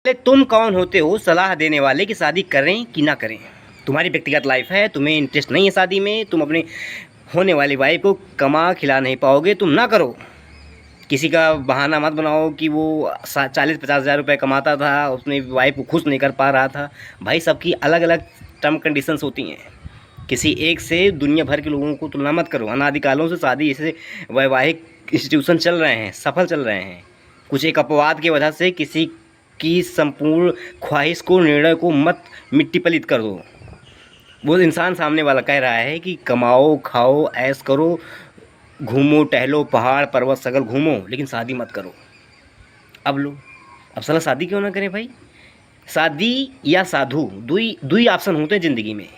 तो तुम कौन होते हो सलाह देने वाले कि शादी करें कि ना करें? तुम्हारी व्यक्तिगत लाइफ है, तुम्हें इंटरेस्ट नहीं है शादी में, तुम अपने होने वाली वाइफ को कमा खिला नहीं पाओगे, तुम ना करो। किसी का बहाना मत बनाओ कि वो 40-50 हज़ार रुपये कमाता था, उसने वाइफ को खुश नहीं कर पा रहा था। भाई सबकी अलग अलग टर्म कंडीशंस होती हैं। किसी एक से दुनिया भर के लोगों को तुलना मत करो। अनादिकालों से शादी जैसे वैवाहिक इंस्टीट्यूशन चल रहे हैं, सफल चल रहे हैं। कुछ एक अपवाद की वजह से किसी की संपूर्ण ख्वाहिश को, निर्णय को मत मिट्टी पलीत कर दो। वो इंसान सामने वाला कह रहा है कि कमाओ, खाओ, ऐश करो, घूमो टहलो, पहाड़ पर्वत सगल घूमो, लेकिन शादी मत करो। अब लो, अब साला शादी क्यों ना करें भाई? शादी या साधु, दुई ऑप्शन होते हैं ज़िंदगी में।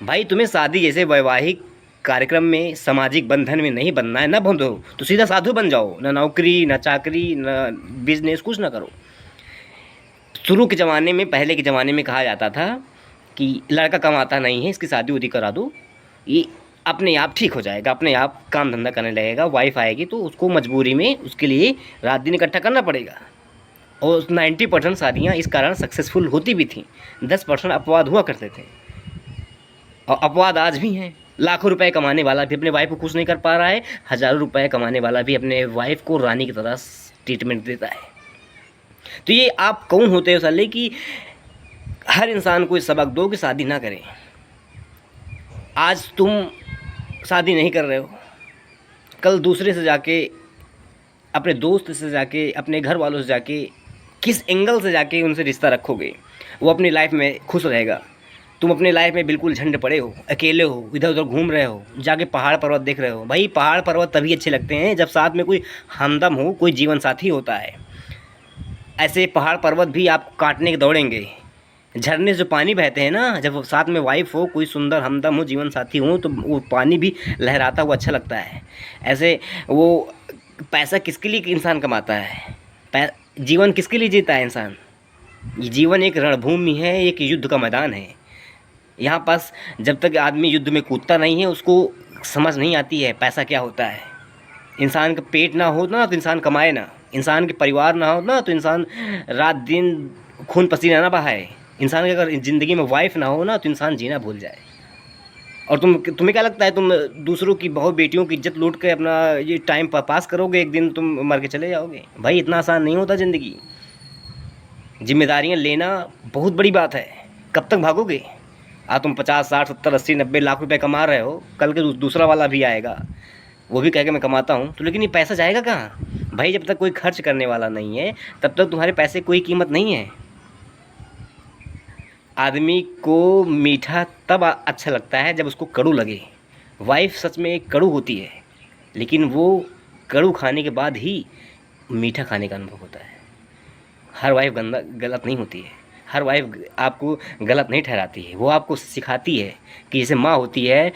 भाई तुम्हें शादी जैसे वैवाहिक कार्यक्रम में, सामाजिक बंधन में नहीं बनना है, ना बंधो तो सीधा साधु बन जाओ। ना नौकरी, ना चाकरी, ना बिजनेस, कुछ ना करो। शुरू के ज़माने में, पहले के ज़माने में कहा जाता था कि लड़का कमाता नहीं है, इसकी शादी उदी करा दो, ये अपने आप ठीक हो जाएगा, अपने आप काम धंधा करने लगेगा। वाइफ आएगी तो उसको मजबूरी में उसके लिए रात दिन इकट्ठा करना पड़ेगा। और 90% शादियाँ इस कारण सक्सेसफुल होती भी थीं। 10% अपवाद हुआ करते थे, और अपवाद आज भी हैं। लाखों रुपए कमाने वाला भी अपने वाइफ को खुश नहीं कर पा रहा है, हज़ारों रुपए कमाने वाला भी अपने वाइफ को रानी की तरह ट्रीटमेंट देता है। तो ये आप कौन होते हो साले कि हर इंसान को इस सबक दो कि शादी ना करें? आज तुम शादी नहीं कर रहे हो, कल दूसरे से जाके, अपने दोस्त से जाके, अपने घर वालों से जाके, किस एंगल से जाके उनसे रिश्ता रखोगे? वो अपनी लाइफ में खुश रहेगा, तुम अपनी लाइफ में बिल्कुल झंड पड़े हो, अकेले हो, इधर उधर घूम रहे हो, जाके पहाड़ पर्वत देख रहे हो। भाई पहाड़ पर्वत तभी अच्छे लगते हैं जब साथ में कोई हमदम हो, कोई जीवन साथी होता है। ऐसे पहाड़ पर्वत भी आपको काटने के दौड़ेंगे। झरने से जो पानी बहते हैं ना, जब साथ में वाइफ हो, कोई सुंदर हमदम हो, जीवन साथी हो, तो वो पानी भी लहराता हुआ अच्छा लगता है। ऐसे वो पैसा किसके लिए इंसान कमाता है? जीवन किसके लिए जीता है इंसान? ये जीवन एक रणभूमि है, एक युद्ध का मैदान है। यहाँ पास जब तक आदमी युद्ध में कूदता नहीं है, उसको समझ नहीं आती है पैसा क्या होता है। इंसान का पेट ना हो ना तो इंसान कमाए ना, इंसान के परिवार ना हो ना तो इंसान रात दिन खून पसीना ना बहाए, इंसान की अगर ज़िंदगी में वाइफ ना हो ना तो इंसान जीना भूल जाए। और तुम्हें क्या लगता है तुम दूसरों की बहू बेटियों की इज्जत लूट के अपना ये टाइम पास करोगे, एक दिन तुम मर के चले जाओगे? भाई इतना आसान नहीं होता ज़िंदगी। जिम्मेदारियाँ लेना बहुत बड़ी बात है। कब तक भागोगे? आज तुम 50, 60, 70, 80, 90 लाख रुपए कमा रहे हो, कल के दूसरा वाला भी आएगा, वो भी कहेगा मैं कमाता हूँ, तो लेकिन ये पैसा जाएगा कहाँ? भाई जब तक कोई खर्च करने वाला नहीं है तब तक तुम्हारे पैसे कोई कीमत नहीं है। आदमी को मीठा तब अच्छा लगता है जब उसको कड़ू लगे। वाइफ सच में एक कड़ू होती है, लेकिन वो कड़ू खाने के बाद ही मीठा खाने का अनुभव होता है। हर वाइफ गलत नहीं होती है, हर वाइफ आपको गलत नहीं ठहराती है। वो आपको सिखाती है कि जैसे माँ होती है,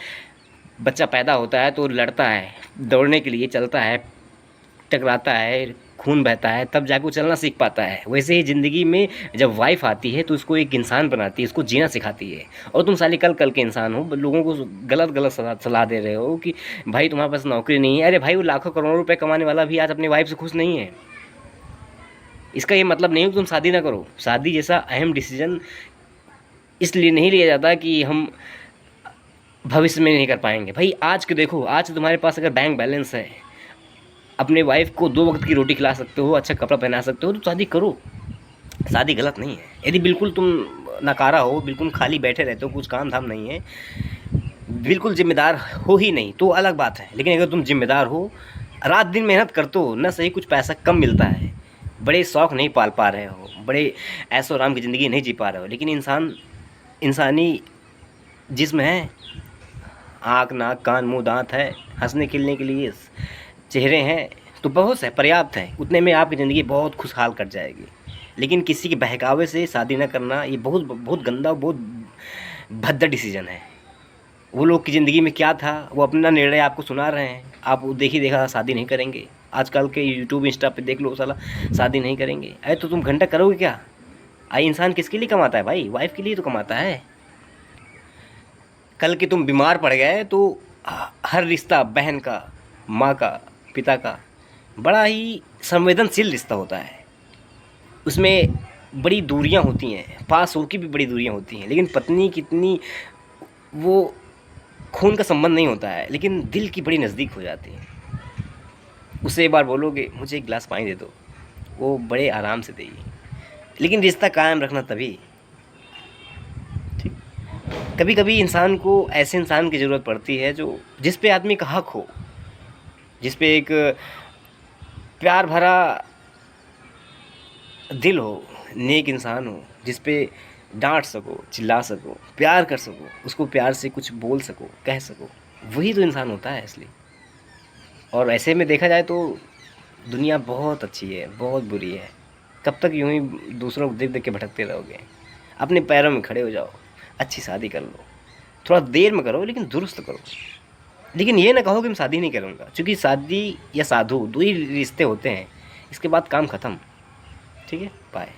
बच्चा पैदा होता है तो लड़ता है, दौड़ने के लिए चलता है, टकराता है, खून बहता है, तब जाके वो चलना सीख पाता है। वैसे ही ज़िंदगी में जब वाइफ आती है तो उसको एक इंसान बनाती है, उसको जीना सिखाती है। और तुम साले कल के इंसान हो, लोगों को गलत सलाह दे रहे हो कि भाई तुम्हारे पास नौकरी नहीं है। अरे भाई वो लाखों करोड़ों रुपए कमाने वाला भी आज अपनी वाइफ से खुश नहीं है। इसका ये मतलब नहीं है कि तुम शादी ना करो। शादी जैसा अहम डिसीजन इसलिए नहीं लिया जाता कि हम भविष्य में नहीं कर पाएंगे। भाई आज के देखो, आज तुम्हारे पास अगर बैंक बैलेंस है, अपने वाइफ को 2 वक्त की रोटी खिला सकते हो, अच्छा कपड़ा पहना सकते हो, तो शादी करो। शादी गलत नहीं है। यदि बिल्कुल तुम नकारा हो, बिल्कुल खाली बैठे रहते हो, कुछ काम धाम नहीं है, बिल्कुल जिम्मेदार हो ही नहीं, तो अलग बात है। लेकिन अगर तुम जिम्मेदार हो, रात दिन मेहनत करते हो, न सही कुछ पैसा कम मिलता है, बड़े शौक़ नहीं पाल पा रहे हो, बड़े ऐशो आराम की ज़िंदगी नहीं जी पा रहे हो, लेकिन इंसानी जिस्म है, आँख, नाक, कान, मुँह, दाँत है, हँसने खेलने के लिए चेहरे हैं, तो बहुत है, पर्याप्त है। उतने में आपकी ज़िंदगी बहुत खुशहाल कट जाएगी। लेकिन किसी के बहकावे से शादी न करना, ये बहुत गंदा, बहुत भद्दा डिसीजन है। वो लोग की ज़िंदगी में क्या था, वो अपना निर्णय आपको सुना रहे हैं, आप देखी देखा शादी नहीं करेंगे। आजकल के यूट्यूब इंस्टा पे देख लो, साला शादी नहीं करेंगे। अरे तो तुम घंटा करोगे क्या? इंसान किसके लिए कमाता है भाई? वाइफ के लिए तो कमाता है। कल के तुम बीमार पड़ गए तो हर रिश्ता, बहन का, माँ का, पिता का, बड़ा ही संवेदनशील रिश्ता होता है। उसमें बड़ी दूरियां होती हैं, पास होकर भी बड़ी दूरियां होती हैं, लेकिन पत्नी कितनी वो खून का संबंध नहीं होता है, लेकिन दिल की बड़ी नज़दीक हो जाती है। उससे एक बार बोलोगे मुझे एक गिलास पानी दे दो, वो बड़े आराम से देगी। लेकिन रिश्ता कायम रखना तभी। ठीक। कभी कभी इंसान को ऐसे इंसान की ज़रूरत पड़ती है जो जिस पे आदमी का हक हो, जिस पे एक प्यार भरा दिल हो, नेक इंसान हो, जिस पे डांट सको, चिल्ला सको, प्यार कर सको, उसको प्यार से कुछ बोल सको, कह सको, वही तो इंसान होता है असली। और ऐसे में देखा जाए तो दुनिया बहुत अच्छी है, बहुत बुरी है। कब तक यूं ही दूसरों को देख देख के भटकते रहोगे? अपने पैरों में खड़े हो जाओ, अच्छी शादी कर लो, थोड़ा देर में करो लेकिन दुरुस्त करो। लेकिन ये ना कहो कि मैं शादी नहीं करूँगा, क्योंकि शादी या साधु दो ही रिश्ते होते हैं, इसके बाद काम ख़त्म। ठीक है, बाय।